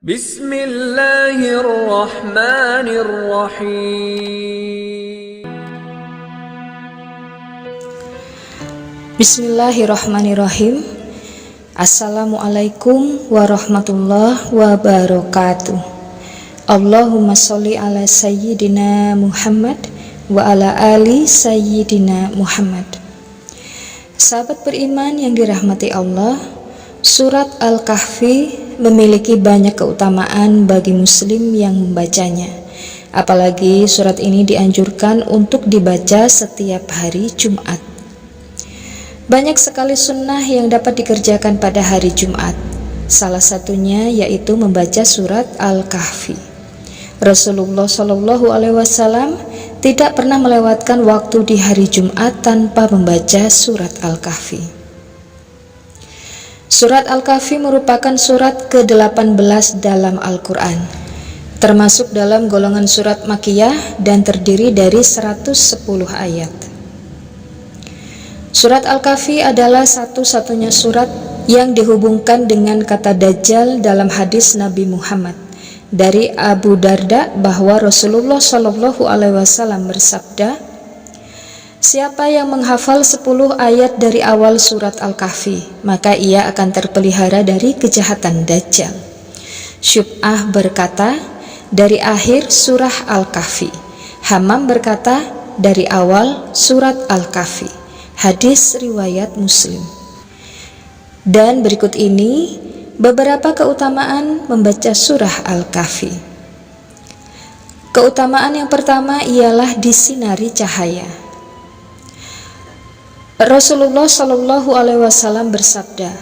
Bismillahirrahmanirrahim. Bismillahirrahmanirrahim. Assalamualaikum warahmatullahi wabarakatuh. Allahumma sholli ala sayyidina Muhammad wa ala ali sayyidina Muhammad. Sahabat beriman yang dirahmati Allah, surat Al-Kahfi memiliki banyak keutamaan bagi muslim yang membacanya. Apalagi surat ini dianjurkan untuk dibaca setiap hari Jumat. Banyak sekali sunnah yang dapat dikerjakan pada hari Jumat. Salah satunya yaitu membaca surat Al-Kahfi. Rasulullah SAW tidak pernah melewatkan waktu di hari Jumat tanpa membaca surat Al-Kahfi. Surat Al-Kahfi merupakan surat ke-18 dalam Al-Quran, termasuk dalam golongan surat Makkiyah dan terdiri dari 110 ayat. Surat Al-Kahfi adalah satu-satunya surat yang dihubungkan dengan kata Dajjal dalam hadis Nabi Muhammad dari Abu Darda bahwa Rasulullah SAW bersabda, siapa yang menghafal 10 ayat dari awal surat Al-Kahfi, maka ia akan terpelihara dari kejahatan Dajjal. Syub'ah berkata, dari akhir surah Al-Kahfi. Hammam berkata, dari awal surat Al-Kahfi. Hadis riwayat Muslim. Dan berikut ini beberapa keutamaan membaca surah Al-Kahfi. Keutamaan yang pertama ialah disinari cahaya. Rasulullah SAW bersabda,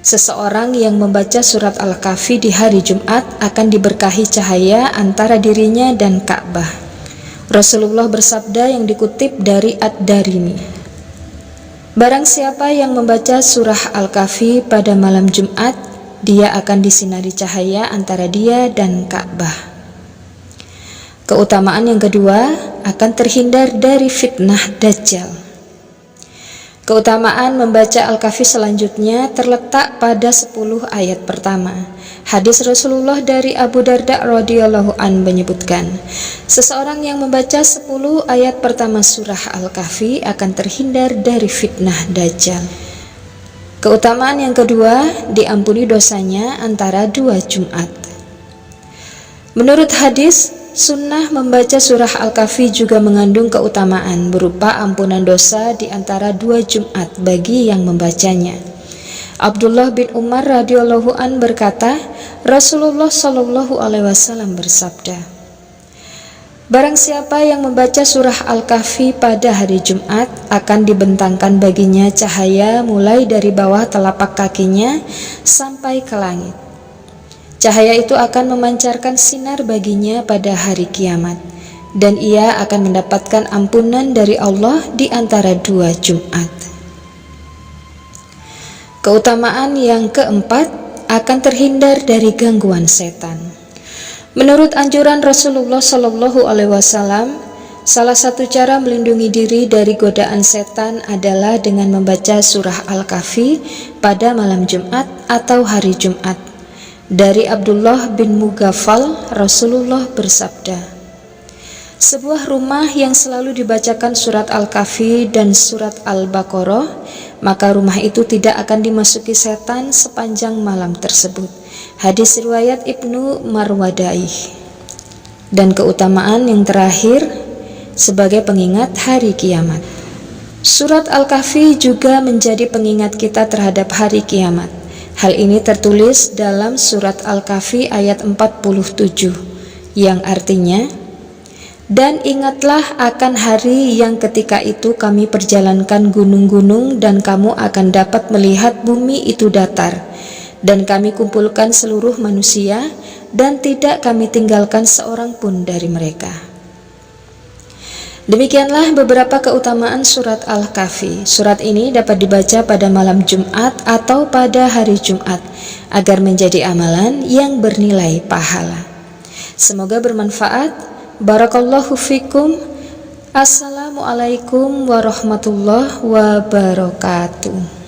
seseorang yang membaca surat Al-Kahfi di hari Jumat akan diberkahi cahaya antara dirinya dan Ka'bah. Rasulullah bersabda yang dikutip dari Ad-Darimi, barang siapa yang membaca surah Al-Kahfi pada malam Jumat, dia akan disinari cahaya antara dia dan Ka'bah. Keutamaan yang kedua, akan terhindar dari fitnah Dajjal. Keutamaan membaca Al-Kahfi selanjutnya terletak pada 10 ayat pertama. Hadis Rasulullah dari Abu Darda radhiyallahu an menyebutkan, seseorang yang membaca 10 ayat pertama surah Al-Kahfi akan terhindar dari fitnah Dajjal. Keutamaan yang kedua, diampuni dosanya antara 2 Jumat. Menurut hadis, sunnah membaca surah Al-Kahfi juga mengandung keutamaan berupa ampunan dosa di antara 2 Jumat bagi yang membacanya. Abdullah bin Umar radhiyallahu an berkata, Rasulullah SAW bersabda, barang siapa yang membaca surah Al-Kahfi pada hari Jumat akan dibentangkan baginya cahaya mulai dari bawah telapak kakinya sampai ke langit. Cahaya itu akan memancarkan sinar baginya pada hari kiamat, dan ia akan mendapatkan ampunan dari Allah di antara 2 Jumat. Keutamaan yang keempat, akan terhindar dari gangguan setan. Menurut anjuran Rasulullah SAW, salah satu cara melindungi diri dari godaan setan adalah dengan membaca surah Al-Kahfi pada malam Jumat atau hari Jumat. Dari Abdullah bin Mughaffal, Rasulullah bersabda, sebuah rumah yang selalu dibacakan surat Al-Kahfi dan surat Al-Baqarah, maka rumah itu tidak akan dimasuki setan sepanjang malam tersebut. Hadis riwayat Ibnu Marwadaih. Dan keutamaan yang terakhir, sebagai pengingat hari kiamat. Surat Al-Kahfi juga menjadi pengingat kita terhadap hari kiamat. Hal ini tertulis dalam surat Al-Kahfi ayat 47, yang artinya, dan ingatlah akan hari yang ketika itu kami perjalankan gunung-gunung dan kamu akan dapat melihat bumi itu datar, dan kami kumpulkan seluruh manusia dan tidak kami tinggalkan seorang pun dari mereka. Demikianlah beberapa keutamaan surat Al-Kahfi. Surat ini dapat dibaca pada malam Jumat atau pada hari Jumat agar menjadi amalan yang bernilai pahala. Semoga bermanfaat. Barakallahu fikum. Assalamualaikum warahmatullahi wabarakatuh.